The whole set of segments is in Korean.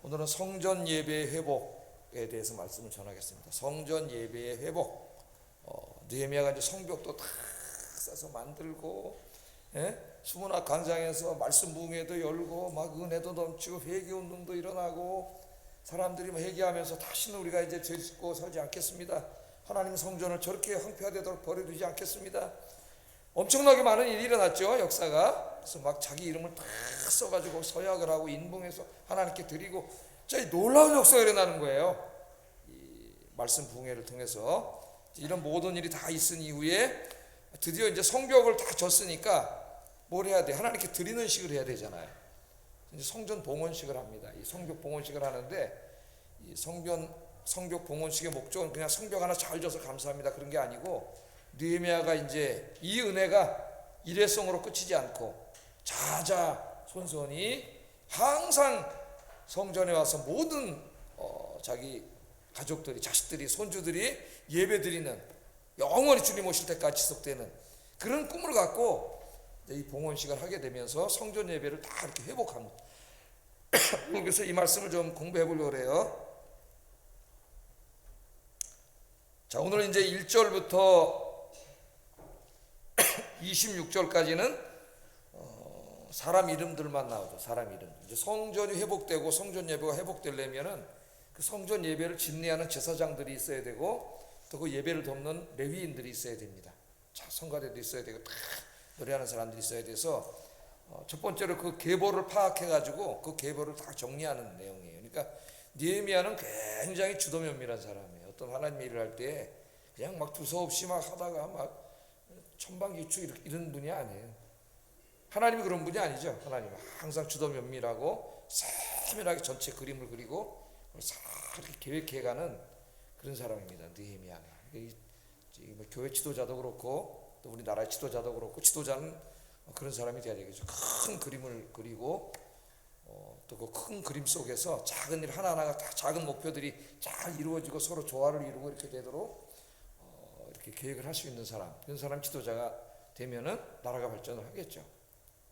오늘은 성전 예배의 회복에 대해서 말씀을 전하겠습니다. 성전 예배의 회복. 느헤미야가 이제 성벽도 다 싸서 만들고, 수문학 광장에서 말씀 부흥회도 열고, 막 은혜도 넘치고 회개 운동도 일어나고, 사람들이 회개하면서 다시는 우리가 이제 죄 짓고 살지 않겠습니다. 하나님 성전을 저렇게 황폐화되도록 버려두지 않겠습니다. 엄청나게 많은 일이 일어났죠, 역사가. 그래서 막 자기 이름을 다 써가지고 서약을 하고 인봉해서 하나님께 드리고, 진짜 놀라운 역사가 일어나는 거예요. 이 말씀 부흥회를 통해서 이런 모든 일이 다 있은 이후에 드디어 이제 성벽을 다 졌으니까 뭘 해야 돼? 하나님께 드리는 식을 해야 되잖아요. 이제 성전 봉헌식을 합니다. 이 성벽 봉헌식을 하는데, 이 성벽 봉헌식의 목적은 그냥 성벽 하나 잘 져서 감사합니다 그런 게 아니고, 느헤미야가 이제 이 은혜가 일회성으로 끝이지 않고 자자손손이 항상 성전에 와서 모든 자기 가족들이, 자식들이, 손주들이 예배드리는, 영원히 주님 오실 때까지 지속되는 그런 꿈을 갖고 이 봉헌식을 하게 되면서 성전 예배를 다 이렇게 회복합니다. 그래서 이 말씀을 좀 공부해 보려고 해요. 자, 오늘 이제 1절부터 26절까지는 사람 이름들만 나오죠. 사람 이름. 이제 성전이 회복되고 성전 예배가 회복되려면은 그 성전 예배를 집례하는 제사장들이 있어야 되고, 또 그 예배를 돕는 레위인들이 있어야 됩니다. 자, 성가대도 있어야 되고, 다 노래하는 사람들이 있어야 돼서 첫 번째로 그 계보를 파악해 가지고 그 계보를 다 정리하는 내용이에요. 그러니까 느헤미야는 굉장히 주도면밀한 사람이에요. 어떤 하나님 일을 할 때 그냥 막 두서없이 막 하다가 막 천방지축 이런 분이 아니에요. 하나님이 그런 분이 아니죠. 하나님은 항상 주도면밀하고 세밀하게 전체 그림을 그리고 이렇게 계획해가는 그런 사람입니다. 느헤미야가. 교회 지도자도 그렇고 또 우리나라의 지도자도 그렇고, 지도자는 그런 사람이 돼야 되겠죠. 큰 그림을 그리고 또 그 큰 그림 속에서 작은 일 하나하나가 다 작은 목표들이 잘 이루어지고 서로 조화를 이루고 이렇게 되도록 이렇게 계획을 할 수 있는 사람, 그런 사람 지도자가 되면은 나라가 발전을 하겠죠.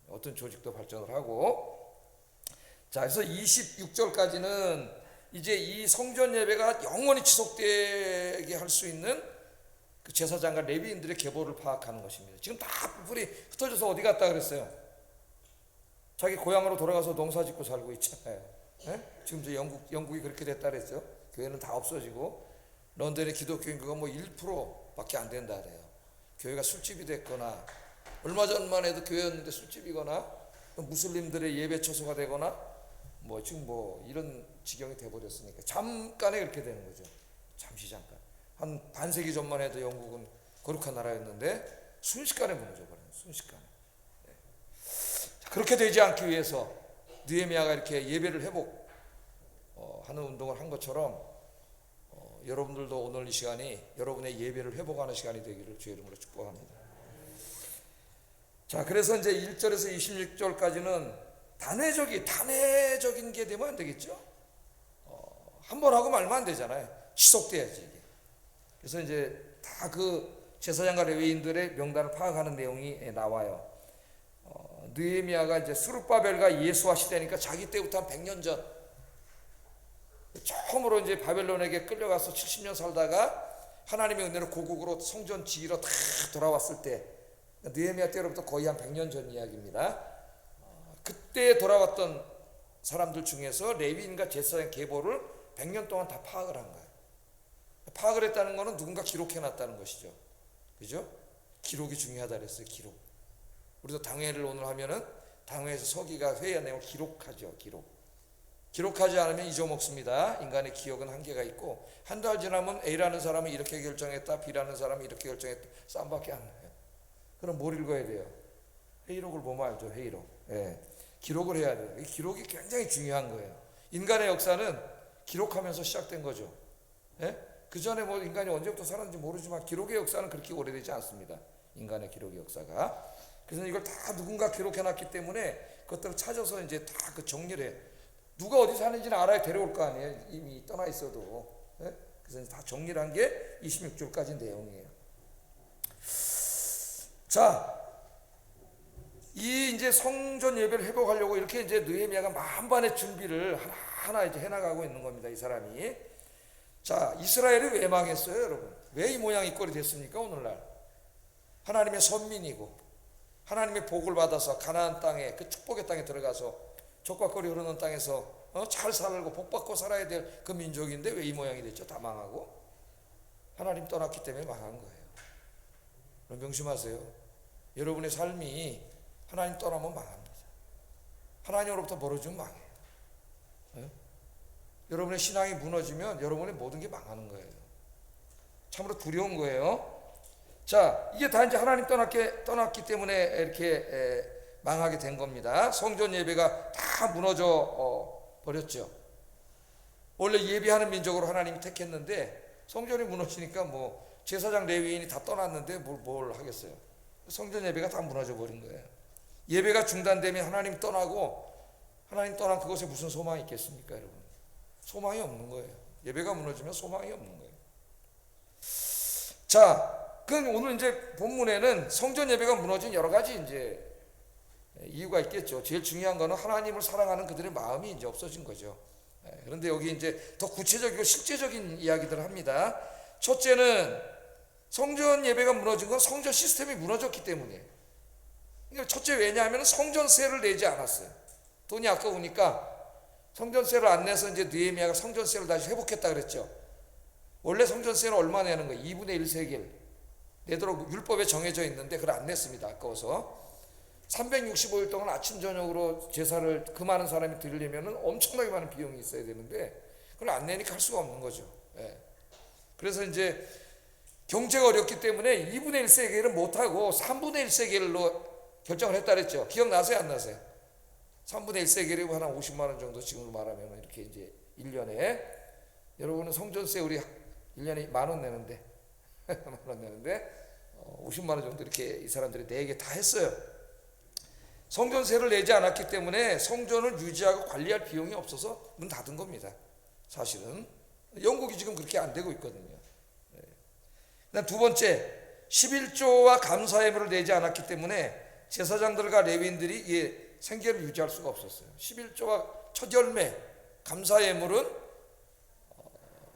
어떤 조직도 발전을 하고. 자, 그래서 26절까지는 이제 이 성전 예배가 영원히 지속되게 할 수 있는 그 제사장과 레위인들의 계보를 파악하는 것입니다. 지금 다 뿔뿔이 흩어져서 어디 갔다 그랬어요? 자기 고향으로 돌아가서 농사 짓고 살고 있잖아요. 지금 이제 영국이 그렇게 됐다 그랬죠. 교회는 다 없어지고, 런던의 기독교 인구가 뭐 1%밖에 안 된다 그래요. 교회가 술집이 됐거나, 얼마 전만 해도 교회였는데 술집이거나, 무슬림들의 예배 처소가 되거나, 지금 이런 지경이 돼버렸으니까 잠깐에 그렇게 되는 거죠. 잠시 잠깐. 한 반세기 전만 해도 영국은 거룩한 나라였는데 순식간에 무너져버려요. 순식간에. 네. 자, 그렇게 되지 않기 위해서 느헤미야가 이렇게 예배를 하는 운동을 한 것처럼 여러분들도 오늘 이 시간이 여러분의 예배를 회복하는 시간이 되기를 주의 이름으로 축복합니다. 자, 그래서 이제 1절에서 26절까지는 단회적인 게 되면 안 되겠죠. 한 번 하고 말면 안 되잖아요. 지속돼야지 이게. 그래서 이제 다 그 제사장과 레위인들의 명단을 파악하는 내용이 나와요. 느헤미야가 이제 스룹바벨과 예수와 시대니까 자기 때부터 한 100년 전, 처음으로 이제 바벨론에게 끌려가서 70년 살다가 하나님의 은혜로 고국으로 성전 지으러 다 돌아왔을 때, 느헤미야 때로부터 거의 한 100년 전 이야기입니다. 그때 돌아왔던 사람들 중에서 레위인과 제사장 계보를 100년 동안 다 파악을 한 거예요. 파악을 했다는 것은 누군가 기록해놨다는 것이죠. 그죠? 기록이 중요하다 그랬어요. 기록. 우리도 당회를 오늘 하면은 당회에서 서기가 회의 내용을 기록하죠. 기록하지 않으면 잊어먹습니다. 인간의 기억은 한계가 있고, 한 달 지나면 A라는 사람은 이렇게 결정했다, B라는 사람은 이렇게 결정했다, 쌈밖에 안 나요. 그럼 뭘 읽어야 돼요? 회의록을 보면 알죠. 회의록. 기록을 해야 돼요. 이 기록이 굉장히 중요한 거예요. 인간의 역사는 기록하면서 시작된 거죠. 그 전에 인간이 언제부터 살았는지 모르지만 기록의 역사는 그렇게 오래되지 않습니다. 인간의 기록의 역사가. 그래서 이걸 다 누군가 기록해놨기 때문에 그것들을 찾아서 이제 다 그 정리를 해. 누가 어디 사는지는 알아야 데려올 거 아니에요. 이미 떠나 있어도. 그래서 다 정리를 한 게 26절까지 내용이에요. 자, 이 이제 성전 예배를 회복하려고 이렇게 이제 느헤미야가 만반의 준비를 하나하나 이제 해나가고 있는 겁니다. 이 사람이. 자, 이스라엘이 왜 망했어요, 여러분? 왜 이 모양 이 꼴이 됐습니까, 오늘날? 하나님의 선민이고 하나님의 복을 받아서 가나안 땅에, 그 축복의 땅에 들어가서 젖과 꿀이 흐르는 땅에서 잘 살고 복받고 살아야 될 그 민족인데 왜 이 모양이 됐죠? 다 망하고. 하나님 떠났기 때문에 망한 거예요. 그럼 명심하세요. 여러분의 삶이 하나님 떠나면 망합니다. 하나님으로부터 멀어지면 망해요. 네? 여러분의 신앙이 무너지면 여러분의 모든 게 망하는 거예요. 참으로 두려운 거예요. 자, 이게 다 이제 하나님 떠났기 때문에 이렇게 망하게 된 겁니다. 성전 예배가 다 무너져 버렸죠. 원래 예배하는 민족으로 하나님이 택했는데 성전이 무너지니까 뭐 제사장 레위인이 다 떠났는데 뭘 하겠어요. 성전 예배가 다 무너져 버린 거예요. 예배가 중단되면 하나님 떠나고, 하나님 떠난 그곳에 무슨 소망이 있겠습니까, 여러분? 소망이 없는 거예요. 예배가 무너지면 소망이 없는 거예요. 자, 그럼 오늘 이제 본문에는 성전 예배가 무너진 여러 가지 이제 이유가 있겠죠. 제일 중요한 거는 하나님을 사랑하는 그들의 마음이 이제 없어진 거죠. 그런데 여기 이제 더 구체적이고 실제적인 이야기들을 합니다. 첫째는 성전 예배가 무너진 건 성전 시스템이 무너졌기 때문이에요. 첫째, 왜냐하면 성전세를 내지 않았어요. 돈이 아까우니까 성전세를 안 내서 이제 느헤미야가 성전세를 다시 회복했다 그랬죠. 원래 성전세는 얼마 내는 거예요? 2분의 1세겔 내도록 율법에 정해져 있는데 그걸 안 냈습니다. 아까워서. 365일 동안 아침 저녁으로 제사를 그 많은 사람이 드리려면 엄청나게 많은 비용이 있어야 되는데 그걸 안 내니까 할 수가 없는 거죠. 그래서 이제 경제가 어렵기 때문에 2분의 1세겔은 못하고 3분의 1세겔로 결정을 했다 그랬죠. 기억나세요, 안 나세요? 3분의 1세겔이고 한 50만 원 정도 지금으로 말하면 이렇게 이제 1년에, 여러분은 성전세 우리 1년에 10,000원 내는데 10,000원 내는데 50만 원 정도 이렇게 이 사람들이 내게 다 했어요. 성전세를 내지 않았기 때문에 성전을 유지하고 관리할 비용이 없어서 문 닫은 겁니다. 사실은 영국이 지금 그렇게 안 되고 있거든요. 그다음 두 번째, 11조와 감사예물을 내지 않았기 때문에 제사장들과 레위인들이 생계를 유지할 수가 없었어요. 11조와 첫 열매 감사예물은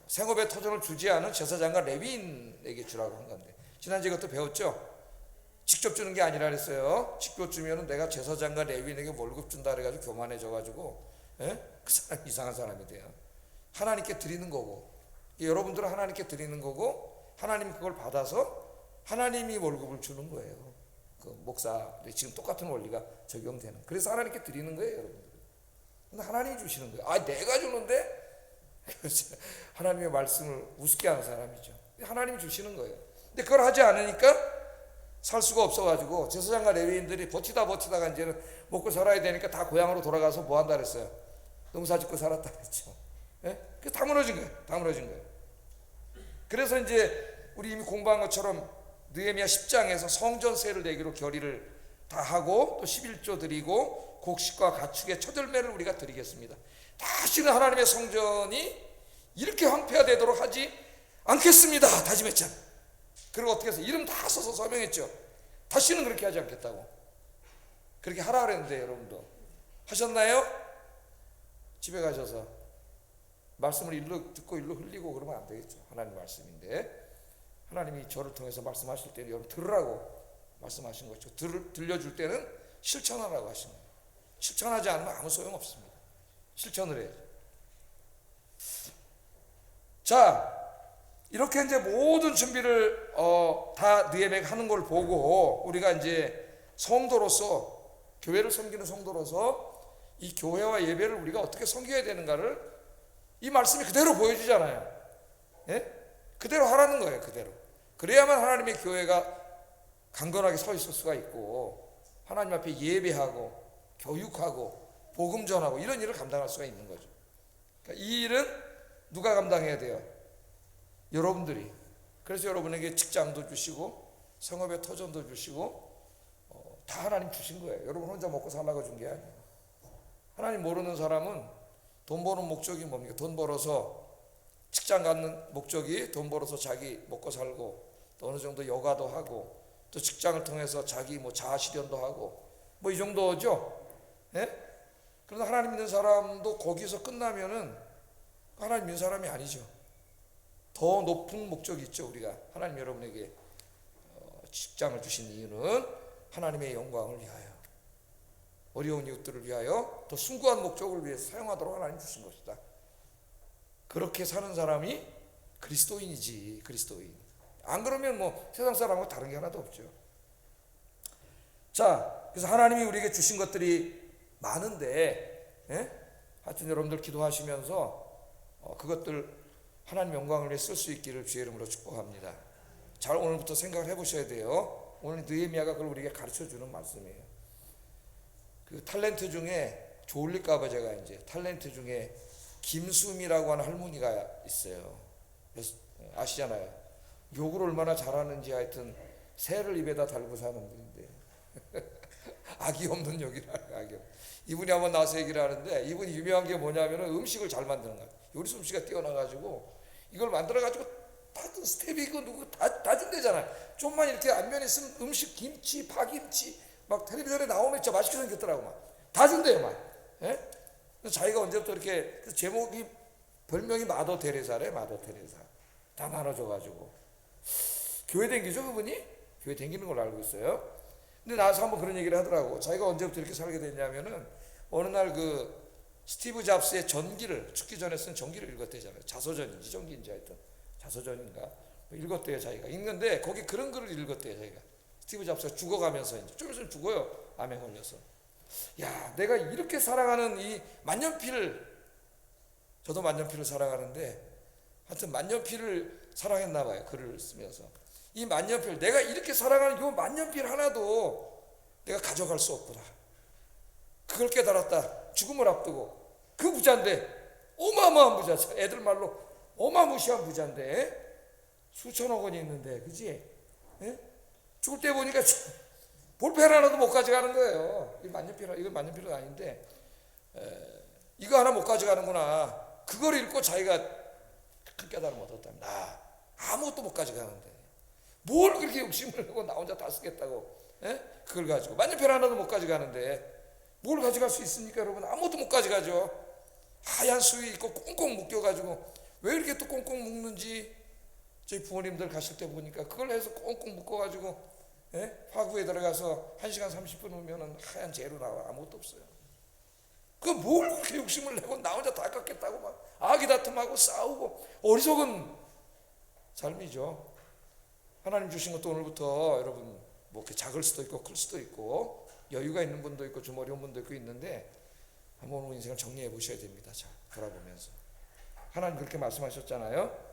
생업의 터전을 주지 않은 제사장과 레위인에게 주라고 한 건데, 지난주에 그것도 배웠죠. 직접 주는 게 아니라 그랬어요. 직접 주면은 내가 제사장과 레위인에게 월급 준다 그래가지고 교만해져가지고 그 사람 이상한 사람이 돼요. 하나님께 드리는 거고, 여러분들은 하나님께 드리는 거고, 하나님이 그걸 받아서 하나님이 월급을 주는 거예요. 그 목사 지금 똑같은 원리가 적용되는. 그래서 하나님께 드리는 거예요, 여러분들. 근데 하나님이 주시는 거예요. 아, 내가 주는데? 하나님의 말씀을 우습게 하는 사람이죠. 하나님이 주시는 거예요. 근데 그걸 하지 않으니까 살 수가 없어가지고 제사장과 레위인들이 버티다가 이제는 먹고 살아야 되니까 다 고향으로 돌아가서 뭐 한다 그랬어요? 농사 짓고 살았다 그랬죠. 그 다 무너진 거예요. 그래서 이제 우리 이미 공부한 것처럼 느헤미야 10장에서 성전세를 내기로 결의를 다 하고, 또 11조 드리고 곡식과 가축의 첫 열매를 우리가 드리겠습니다. 다시는 하나님의 성전이 이렇게 황폐화되도록 하지 않겠습니다 다짐했잖아요. 그리고 어떻게 해서 이름 다 써서 서명했죠. 다시는 그렇게 하지 않겠다고. 그렇게 하라 그랬는데 여러분도 하셨나요? 집에 가셔서 말씀을 일로 듣고 일로 흘리고 그러면 안 되겠죠. 하나님 말씀인데 하나님이 저를 통해서 말씀하실 때는 여러분 들으라고 말씀하신 거죠. 들려줄 때는 실천하라고 하신 거예요. 실천하지 않으면 아무 소용없습니다. 실천을 해야죠. 자, 이렇게 이제 모든 준비를 다 느헤미야가 하는 걸 보고 우리가 이제 성도로서, 교회를 섬기는 성도로서 이 교회와 예배를 우리가 어떻게 섬겨야 되는가를 이 말씀이 그대로 보여주잖아요. 그대로 하라는 거예요. 그대로. 그래야만 하나님의 교회가 강건하게 서 있을 수가 있고, 하나님 앞에 예배하고 교육하고 복음 전하고 이런 일을 감당할 수가 있는 거죠. 그러니까 이 일은 누가 감당해야 돼요? 여러분들이. 그래서 여러분에게 직장도 주시고 성업의 터전도 주시고 다 하나님 주신 거예요. 여러분 혼자 먹고 살라고 준 게 아니에요. 하나님 모르는 사람은 돈 버는 목적이 뭡니까? 돈 벌어서 직장 갖는 목적이 돈 벌어서 자기 먹고 살고, 또 어느 정도 여가도 하고, 또 직장을 통해서 자기 뭐 자아 실현도 하고, 뭐 이 정도죠. 예? 그러나 하나님 믿는 사람도 거기서 끝나면은 하나님 믿는 사람이 아니죠. 더 높은 목적이 있죠. 우리가 하나님 여러분에게 직장을 주신 이유는 하나님의 영광을 위하여, 어려운 이웃들을 위하여, 더 숭고한 목적을 위해서 사용하도록 하나님 주신 것이다. 그렇게 사는 사람이 그리스도인이지. 그리스도인. 안 그러면 뭐 세상 사람하고 다른 게 하나도 없죠. 자, 그래서 하나님이 우리에게 주신 것들이 많은데, 하여튼 여러분들 기도하시면서 그것들 하나님 영광을 위해 쓸 수 있기를 주의 이름으로 축복합니다. 잘 오늘부터 생각을 해보셔야 돼요. 오늘 느헤미야가 그걸 우리에게 가르쳐주는 말씀이에요. 그 탤런트 중에 좋을릴까봐 제가 이제 탤런트 중에 김수미라고 하는 할머니가 있어요. 아시잖아요. 욕을 얼마나 잘하는지. 하여튼 새를 입에다 달고 사는 분인데 악이 없는 욕이라. 이분이 한번 나와서 얘기를 하는데, 이분이 유명한 게 뭐냐면 음식을 잘 만드는 거예요. 요리 솜씨가 뛰어나가지고 이걸 만들어가지고 다 스텝이 있고 누구 다 준대잖아요. 좀만 이렇게 안면에 있으면 음식, 김치, 파김치 막 텔레비전에 나오면 진짜 맛있게 생겼더라고. 막 다 준대요. 막. 예? 자기가 언제부터 이렇게, 그 제목이 별명이 마더 테레사래. 마더 테레사. 다 나눠줘가지고 교회 댕기죠 그분이? 교회 댕기는 걸로 알고 있어요. 근데 나와서 한번 그런 얘기를 하더라고. 자기가 언제부터 이렇게 살게 됐냐면은 어느 날 그 스티브 잡스의 전기를, 죽기 전에 쓴 전기를 읽었대잖아요. 자서전인지 전기인지 하여튼 자서전인가 읽었대요. 자기가 읽는데 거기 그런 글을 읽었대요. 자기가 스티브 잡스가 죽어가면서, 이제 좀 있으면 죽어요. 암에 걸려서. 야, 내가 이렇게 사랑하는 이 만년필을, 저도 만년필을 사랑하는데 하여튼 만년필을 사랑했나 봐요. 글을 쓰면서 이 만년필, 내가 이렇게 사랑하는 이 만년필 하나도 내가 가져갈 수 없구나. 그걸 깨달았다. 죽음을 앞두고. 그 부자인데, 어마어마한 부자, 애들 말로 어마무시한 부자인데 수천억 원이 있는데, 그지? 예? 죽을 때 보니까 볼펜 하나도 못 가져가는 거예요. 이건 만년필은 아닌데 이거 하나 못 가져가는구나. 그걸 읽고 자기가 큰 깨달음을 얻었답니다. 아무것도 못 가져가는데 뭘 그렇게 욕심을 내고 나 혼자 다 쓰겠다고. 그걸 가지고 만년필 하나도 못 가져가는데 뭘 가져갈 수 있습니까 여러분? 아무것도 못 가져가죠. 하얀 수위 있고 꽁꽁 묶여가지고, 왜 이렇게 또 꽁꽁 묶는지 저희 부모님들 가실 때 보니까 그걸 해서 꽁꽁 묶어가지고 화구에 들어가서 1시간 30분 후면은 하얀 재로 나와. 아무것도 없어요. 그 뭘 그렇게 욕심을 내고 나 혼자 다 깎겠다고 막 아기다툼하고 싸우고. 어리석은 삶이죠. 하나님 주신 것도 오늘부터 여러분 뭐 이렇게 작을 수도 있고 클 수도 있고 여유가 있는 분도 있고 좀 어려운 분도 있고 있는데, 한번 오늘 인생을 정리해 보셔야 됩니다. 자, 돌아보면서 하나님 그렇게 말씀하셨잖아요.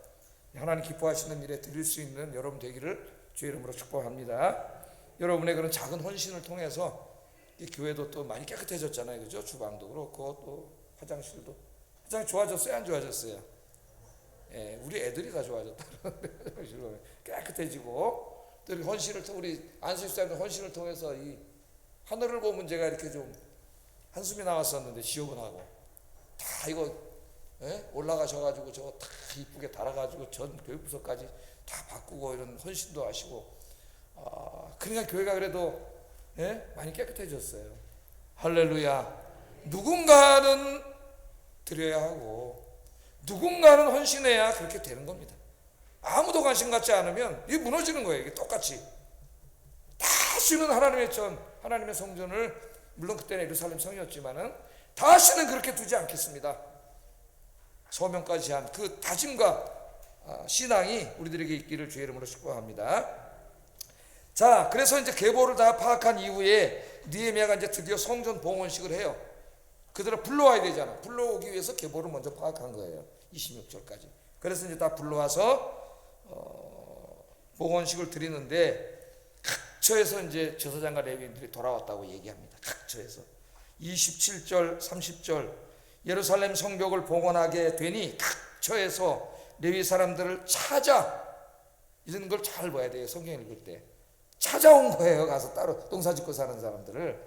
하나님 기뻐하시는 일에 드릴 수 있는 여러분 되기를 주의 이름으로 축복합니다. 여러분의 그런 작은 헌신을 통해서 이 교회도 또 많이 깨끗해졌잖아요. 그죠? 주방도 그렇고 또 화장실도. 화장실 좋아졌어요? 안 좋아졌어요? 예, 우리 애들이 다 좋아졌다. 깨끗해지고, 또 이렇게 헌신을, 우리 안수집사님들 헌신을 통해서 이 하늘을 보면 제가 이렇게 좀 한숨이 나왔었는데 지저분하고 다 이거 올라가셔가지고 저거 다 이쁘게 달아가지고 전 교육부서까지 다 바꾸고 이런 헌신도 하시고, 그러니까 교회가 그래도 많이 깨끗해졌어요. 할렐루야. 누군가는 드려야 하고 누군가는 헌신해야 그렇게 되는 겁니다. 아무도 관심 갖지 않으면 이게 무너지는 거예요. 이게 똑같이. 다시는 하나님의 하나님의 성전을, 물론 그때는 예루살렘 성이었지만은 다시는 그렇게 두지 않겠습니다. 소명까지 한 그 다짐과 신앙이 우리들에게 있기를 주의 이름으로 축복합니다. 자, 그래서 이제 계보를 다 파악한 이후에 느헤미야가 이제 드디어 성전 봉헌식을 해요. 그들을 불러와야 되잖아. 불러오기 위해서 계보를 먼저 파악한 거예요. 26절까지. 그래서 이제 다 불러와서 봉헌식을 드리는데, 각처에서 이제 제사장과 레위인들이 돌아왔다고 얘기합니다. 각처에서. 27절 30절 예루살렘 성벽을 봉헌하게 되니 각처에서 레위 사람들을 찾아, 이런 걸 잘 봐야 돼요. 성경 읽을 때 찾아온 거예요. 가서 따로 농사 짓고 사는 사람들을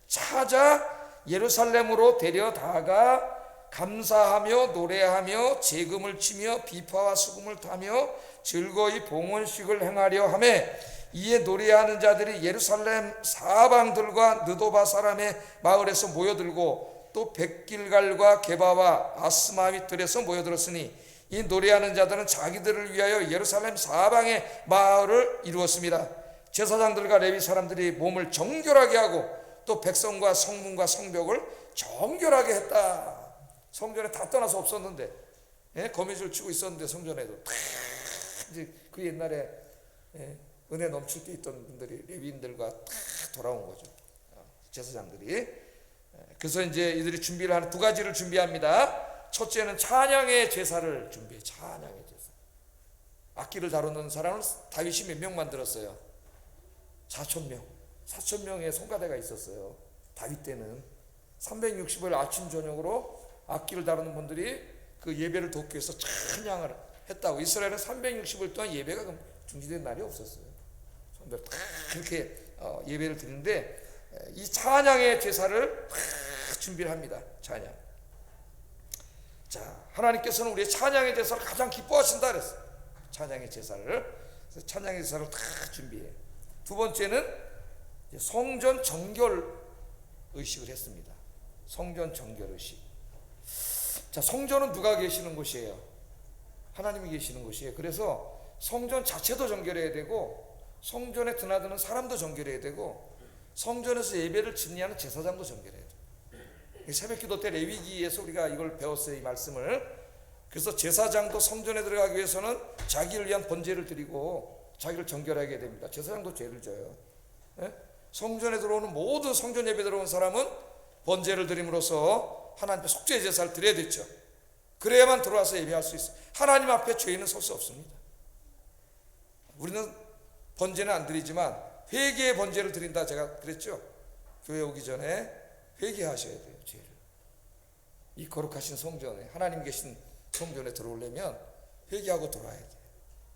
찾아 예루살렘으로 데려다가 감사하며 노래하며 재금을 치며 비파와 수금을 타며 즐거이 봉헌식을 행하려 하매 이에 노래하는 자들이 예루살렘 사방들과 느도바 사람의 마을에서 모여들고 또 백길갈과 게바와 아스마윗 들에서 모여들었으니 이 노래하는 자들은 자기들을 위하여 예루살렘 사방의 마을을 이루었습니다. 제사장들과 레위 사람들이 몸을 정결하게 하고 또 백성과 성문과 성벽을 정결하게 했다. 성전에 다 떠나서 없었는데, 예? 거미줄 치고 있었는데 성전에도 이제 그 옛날에 은혜 넘칠 때 있던 분들이 레위인들과 다 돌아온 거죠. 제사장들이. 그래서 이제 이들이 준비를 하는 두 가지를 준비합니다. 첫째는 찬양의 제사를 준비해. 찬양의 제사. 악기를 다루는 사람은 다윗이 몇 명 만들었어요? 4,000명. 4,000명의 성가대가 있었어요. 다윗 때는 360일 아침 저녁으로 악기를 다루는 분들이 그 예배를 돕기 위해서 찬양을 했다고. 이스라엘은 360일 동안 예배가 중지된 날이 없었어요. 그렇게 예배를 드리는데 이 찬양의 제사를 준비를 합니다. 찬양. 자, 하나님께서는 우리의 찬양의 제사를 가장 기뻐하신다 그랬어요. 찬양의 제사를. 그래서 찬양의 제사를 다 준비해. 두 번째는 성전 정결 의식을 했습니다. 성전 정결 의식. 자, 성전은 누가 계시는 곳이에요? 하나님이 계시는 곳이에요. 그래서 성전 자체도 정결해야 되고 성전에 드나드는 사람도 정결해야 되고 성전에서 예배를 진리하는 제사장도 정결해야 돼요. 새벽기도 때 레위기에서 우리가 이걸 배웠어요. 이 말씀을. 그래서 제사장도 성전에 들어가기 위해서는 자기를 위한 번제를 드리고 자기를 정결하게 됩니다. 제사장도 죄를 져요. 예? 성전에 들어오는 모든 성전 예배 들어온 사람은 번제를 드림으로써 하나님 앞에 속죄 제사를 드려야 됐죠. 그래야만 들어와서 예배할 수 있어요. 하나님 앞에 죄인은 설 수 없습니다. 우리는 번제는 안 드리지만 회개의 번제를 드린다 제가 그랬죠. 교회 오기 전에 회개하셔야 돼요. 죄를. 이 거룩하신 성전에 하나님 계신 성전에 들어오려면 회개하고 들어와야 돼요.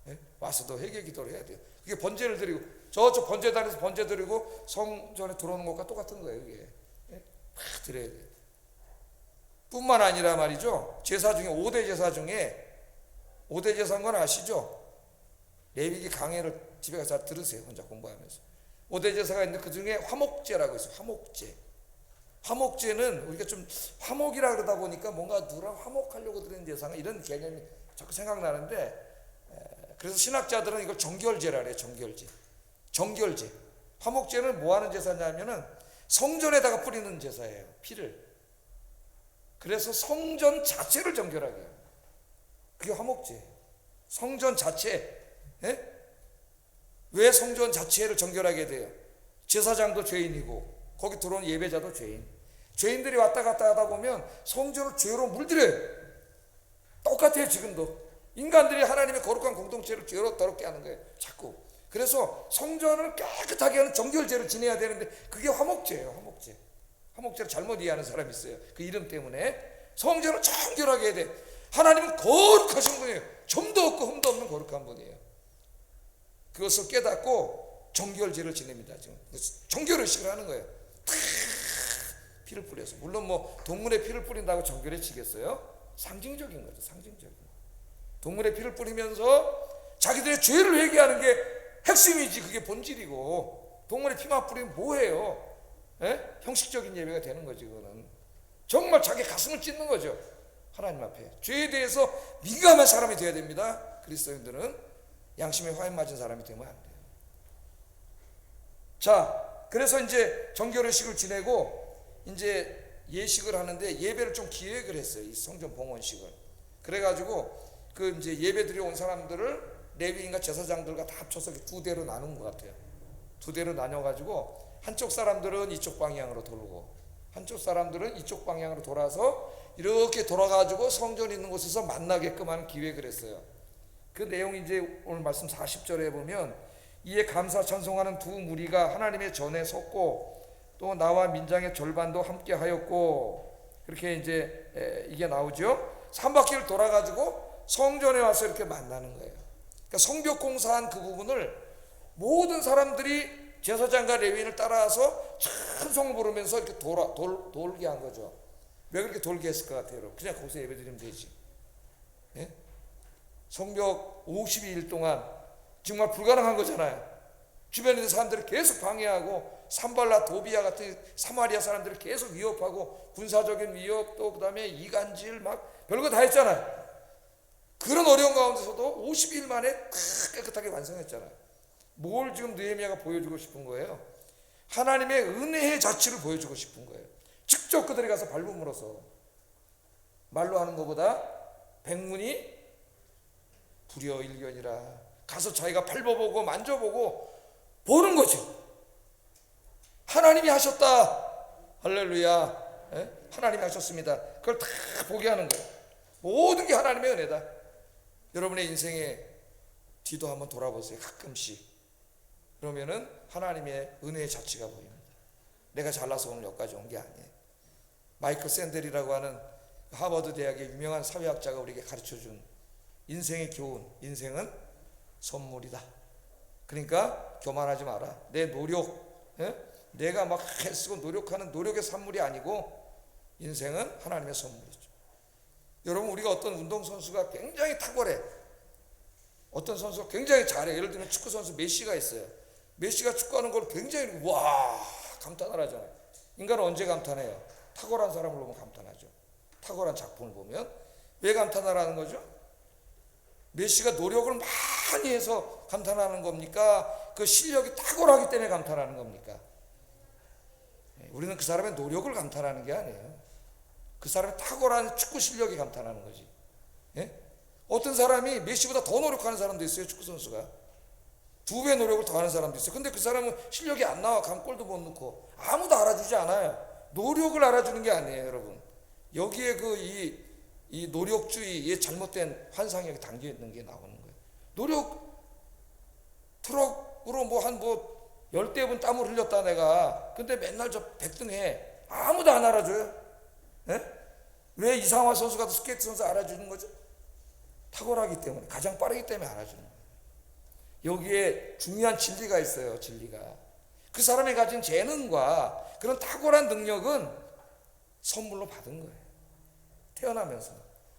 예? 와서도 회개 기도를 해야 돼요. 그게 번제를 드리고 저쪽 번제단에서 번제 드리고 성전에 들어오는 것과 똑같은 거예요. 이게 막 드려야 돼요. 뿐만 아니라 말이죠. 제사 중에 5대 제사 중에 5대 제사인 건 아시죠? 레위기 강해를 집에 가서 잘 들으세요. 혼자 공부하면서. 5대 제사가 있는데 그 중에 화목제라고 있어요. 화목제. 화목제는 우리가 좀 화목이라 그러다 보니까 뭔가 누구랑 화목하려고 드리는 제사가 이런 개념이 자꾸 생각나는데 그래서 신학자들은 이걸 정결제라 그래요. 정결제. 정결제. 화목제는 뭐 하는 제사냐면은 성전에다가 뿌리는 제사예요. 피를. 그래서 성전 자체를 정결하게 해요. 그게 화목제예요. 성전 자체. 예? 왜 성전 자체를 정결하게 돼요? 제사장도 죄인이고 거기 들어온 예배자도 죄인. 죄인들이 왔다 갔다 하다 보면 성전을 죄로 물들여요. 똑같아요. 지금도. 인간들이 하나님의 거룩한 공동체를 죄로 더럽게 하는 거예요. 자꾸. 그래서 성전을 깨끗하게 하는 정결제를 지내야 되는데 그게 화목제예요. 화목제. 화목제를 잘못 이해하는 사람이 있어요. 그 이름 때문에. 성전을 정결하게 해야 돼. 하나님은 거룩하신 분이에요. 점도 없고 흠도 없는 거룩한 분이에요. 그것을 깨닫고 정결제를 지냅니다. 지금 정결의식을 하는 거예요. 피를 뿌려서. 물론 뭐 동물의 피를 뿌린다고 정결해지겠어요? 상징적인 거죠. 상징적인. 동물의 피를 뿌리면서 자기들의 죄를 회개하는 게 핵심이지. 그게 본질이고 동물의 피만 뿌리면 뭐해요? 예? 형식적인 예배가 되는 거지. 그거는 정말 자기 가슴을 찢는 거죠. 하나님 앞에 죄에 대해서 민감한 사람이 되어야 됩니다. 그리스도인들은 양심에 화인 맞은 사람이 되면 안 돼요. 자, 그래서 이제 정결의식을 지내고 이제 예식을 하는데 예배를 좀 기획을 했어요. 이 성전 봉헌식을. 그래가지고 그 이제 예배 드려 온 사람들을 레위인과 제사장들과 다 합쳐서 두 대로 나눈 것 같아요. 두 대로 나눠가지고 한쪽 사람들은 이쪽 방향으로 돌고 한쪽 사람들은 이쪽 방향으로 돌아서 이렇게 돌아가지고 성전 있는 곳에서 만나게끔 하는 기획을 했어요. 그 내용이 이제 오늘 말씀 40절에 보면 이에 감사 찬송하는 두 무리가 하나님의 전에 섰고 또 나와 민장의 절반도 함께 하였고 그렇게 이제 이게 나오죠. 3바퀴를 돌아가지고 성전에 와서 이렇게 만나는 거예요. 그러니까 성벽 공사한 그 부분을 모든 사람들이 제사장과 레위인을 따라서 찬송을 부르면서 이렇게 돌게 한 거죠. 왜 그렇게 돌게 했을 것 같아요? 그냥 거기서 예배 드리면 되지. 예? 성벽 52일 동안 정말 불가능한 거잖아요. 주변에 있는 사람들을 계속 방해하고 산발라 도비아 같은 사마리아 사람들을 계속 위협하고 군사적인 위협 또 그다음에 이간질 막 별거 다 했잖아요. 그런 어려운 가운데서도 50일 만에 다 깨끗하게 완성했잖아요. 뭘 지금 느헤미야가 보여주고 싶은 거예요? 하나님의 은혜의 자취를 보여주고 싶은 거예요. 직접 그들이 가서 밟음으로써 말로 하는 것보다 백문이 불여일견이라 가서 자기가 밟아보고 만져보고 보는 거죠. 하나님이 하셨다. 할렐루야. 하나님이 하셨습니다. 그걸 다 보게 하는 거예요. 모든 게 하나님의 은혜다. 여러분의 인생에 뒤도 한번 돌아보세요. 가끔씩. 그러면은 하나님의 은혜의 자취가 보입니다. 내가 잘나서 오늘 여기까지 온 게 아니에요. 마이클 샌델이라고 하는 하버드 대학의 유명한 사회학자가 우리에게 가르쳐준 인생의 교훈, 인생은 선물이다. 그러니까 교만하지 마라. 내 노력, 내가 막 애쓰고 노력하는 노력의 산물이 아니고 인생은 하나님의 선물이죠. 여러분, 우리가 어떤 운동선수가 굉장히 탁월해. 어떤 선수가 굉장히 잘해. 예를 들면 축구선수 메시가 있어요. 메시가 축구하는 걸 굉장히 와 감탄을 하잖아요. 인간은 언제 감탄해요? 탁월한 사람을 보면 감탄하죠. 탁월한 작품을 보면. 왜 감탄하라는 거죠? 메시가 노력을 많이 해서 감탄하는 겁니까? 그 실력이 탁월하기 때문에 감탄하는 겁니까? 우리는 그 사람의 노력을 감탄하는 게 아니에요. 그 사람의 탁월한 축구 실력이 감탄하는 거지. 어떤 사람이 메시보다 더 노력하는 사람도 있어요. 축구 선수가 2배 노력을 더 하는 사람도 있어요. 근데 그 사람은 실력이 안 나와. 골도 못 넣고 아무도 알아주지 않아요. 노력을 알아주는 게 아니에요, 여러분. 여기에 이 노력주의의 잘못된 환상이 담겨 있는 게 나오는 거예요. 노력 트럭으로 한 10대분 땀을 흘렸다 내가. 근데 맨날 저 100등 해. 아무도 안 알아줘요. 왜 이상화 선수 같은 스케이트 선수 알아주는 거죠? 탁월하기 때문에, 가장 빠르기 때문에 알아주는 거예요. 여기에 중요한 진리가 있어요. 진리가 그 사람이 가진 재능과 그런 탁월한 능력은 선물로 받은 거예요. 태어나면서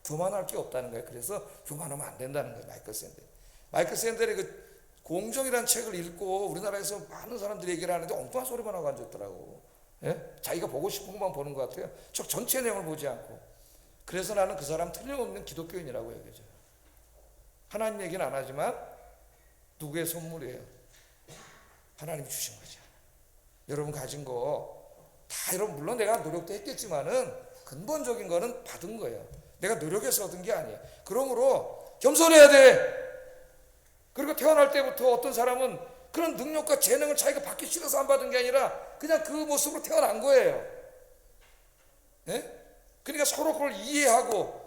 교만할 게 없다는 거예요. 그래서 교만하면 안 된다는 거예요. 마이클 샌델의 그 공정이라는 책을 읽고 우리나라에서 많은 사람들이 얘기를 하는데 엉뚱한 소리만 하고 앉았더라고. 자기가 보고 싶은 것만 보는 것 같아요. 저 전체 내용을 보지 않고. 그래서 나는 그 사람 틀림없는 기독교인이라고 얘기해요. 하나님 얘기는 안 하지만 누구의 선물이에요? 하나님이 주신 거죠. 여러분 가진 거 다 여러분 물론 내가 노력도 했겠지만은 근본적인 거는 받은 거예요. 내가 노력해서 얻은 게 아니에요. 그러므로 겸손해야 돼. 그리고 태어날 때부터 어떤 사람은 그런 능력과 재능을 자기가 받기 싫어서 안 받은 게 아니라 그냥 그 모습으로 태어난 거예요. 그러니까 서로 그걸 이해하고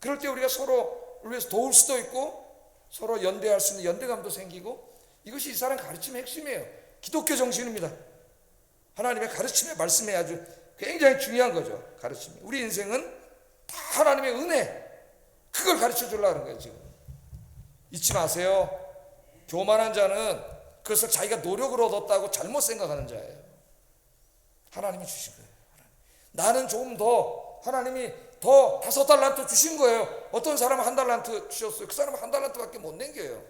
그럴 때 우리가 서로를 위해서 도울 수도 있고 서로 연대할 수 있는 연대감도 생기고 이것이 이 사람 가르침의 핵심이에요. 기독교 정신입니다. 하나님의 가르침의 말씀에 아주 굉장히 중요한 거죠. 가르침이. 우리 인생은 다 하나님의 은혜 그걸 가르쳐 주려고 하는 거예요. 지금 잊지 마세요. 교만한 자는 그것을 자기가 노력을 얻었다고 잘못 생각하는 자예요. 하나님이 주신 거예요. 나는 조금 더 하나님이 더 5달란트 주신 거예요. 어떤 사람은 1달란트 주셨어요. 그 사람은 1달란트밖에 못 남겨요.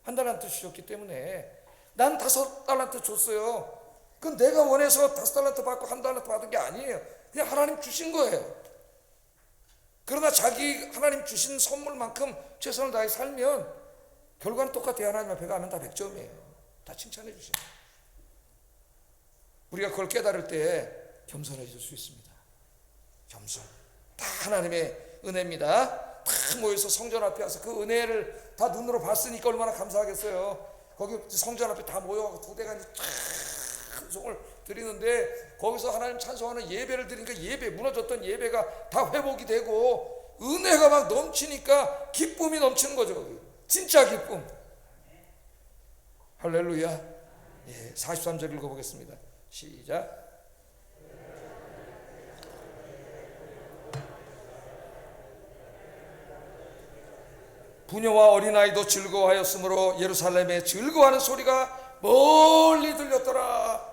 1달란트 주셨기 때문에 난 5달란트 줬어요. 그건 내가 원해서 5달란트 받고 1달란트 받은 게 아니에요. 그냥 하나님 주신 거예요. 그러나 자기 하나님 주신 선물만큼 최선을 다해 살면 결과는 똑같아요. 하나님 앞에 가면 다 100점이에요. 다 칭찬해 주셔요. 우리가 그걸 깨달을 때 겸손해질 수 있습니다. 겸손. 다 하나님의 은혜입니다. 다 모여서 성전 앞에 와서 그 은혜를 다 눈으로 봤으니까 얼마나 감사하겠어요. 거기 성전 앞에 다 모여가지고 두 대가 이제 찬송을 드리는데 거기서 하나님 찬송하는 예배를 드리니까 예배 무너졌던 예배가 다 회복이 되고 은혜가 막 넘치니까 기쁨이 넘치는 거죠. 진짜 기쁨. 할렐루야. 43절 읽어보겠습니다. 시작. 부녀와 어린아이도 즐거워하였으므로 예루살렘에 즐거워하는 소리가 멀리 들렸더라.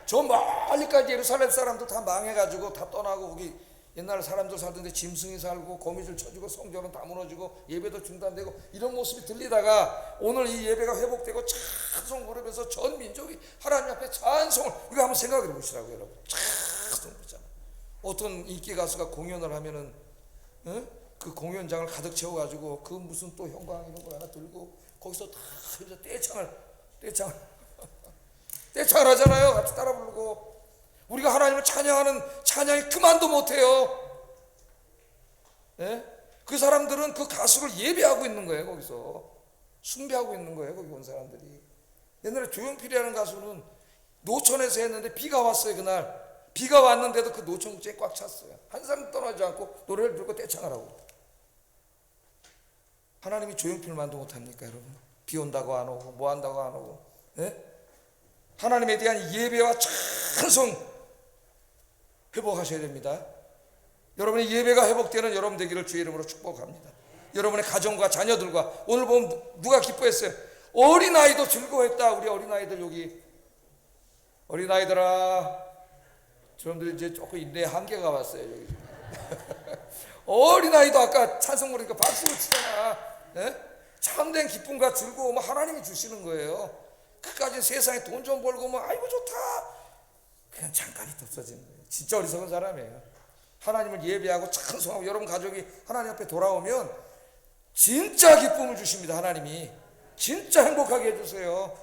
저 멀리까지 예루살렘 사람도 다 망해가지고 다 떠나고 거기 옛날 사람들 살던데 짐승이 살고 거미줄 쳐지고 성전은 다 무너지고 예배도 중단되고 이런 모습이 들리다가 오늘 이 예배가 회복되고 찬송 부르면서 전 민족이 하나님 앞에 찬송을, 이거 한번 생각해 보시라고요 여러분. 찬송 부르잖아. 어떤 인기 가수가 공연을 하면은 그 공연장을 가득 채워가지고 그 무슨 또 형광 이런 거 하나 들고 거기서 다 이제 떼창을 하잖아요. 같이 따라 부르고. 우리가 하나님을 찬양하는 찬양이 그만도 못해요. 예? 그 사람들은 그 가수를 예배하고 있는 거예요. 거기서 숭배하고 있는 거예요. 거기 온 사람들이. 옛날에 조용필이라는 가수는 노천에서 했는데 비가 왔어요. 그날 비가 왔는데도 그 노천 국제에 꽉 찼어요. 한 사람 떠나지 않고 노래를 부르고 떼창을 하고. 하나님이 조용필만도 못합니까 여러분? 비 온다고 안 오고 뭐 한다고 안 오고. 예? 하나님에 대한 예배와 찬송 회복하셔야 됩니다. 여러분의 예배가 회복되는 여러분 되기를 주의 이름으로 축복합니다. 여러분의 가정과 자녀들과, 오늘 보면 누가 기뻐했어요? 어린아이도 즐거워했다. 우리 어린아이들, 여기 어린아이들아, 여러분들 이제 조금 인내의 한계가 왔어요 여기. 어린아이도 아까 찬송 부르니까 박수를 치잖아. 예? 참된 기쁨과 즐거움은 하나님이 주시는 거예요. 그까지 세상에 돈 좀 벌고 뭐 아이고 좋다, 그냥 잠깐 없어지는 거예요. 진짜 어리석은 사람이에요. 하나님을 예배하고 찬송하고 여러분 가족이 하나님 앞에 돌아오면 진짜 기쁨을 주십니다. 하나님이 진짜 행복하게 해주세요.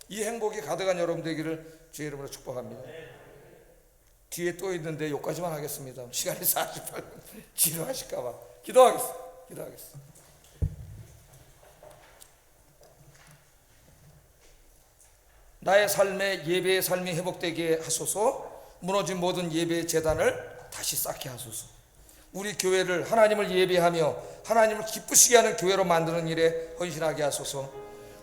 이 행복이 가득한 여러분 되기를 주의 이름으로 축복합니다. 뒤에 또 있는데 여기까지만 하겠습니다. 시간이 48분 지루하실까봐 기도하겠습니다. 나의 삶에 예배의 삶이 회복되게 하소서. 무너진 모든 예배의 재단을 다시 쌓게 하소서. 우리 교회를 하나님을 예배하며 하나님을 기쁘시게 하는 교회로 만드는 일에 헌신하게 하소서.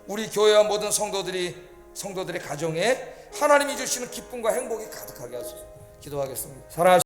우리 교회와 모든 성도들의 가정에 하나님이 주시는 기쁨과 행복이 가득하게 하소서. 기도하겠습니다.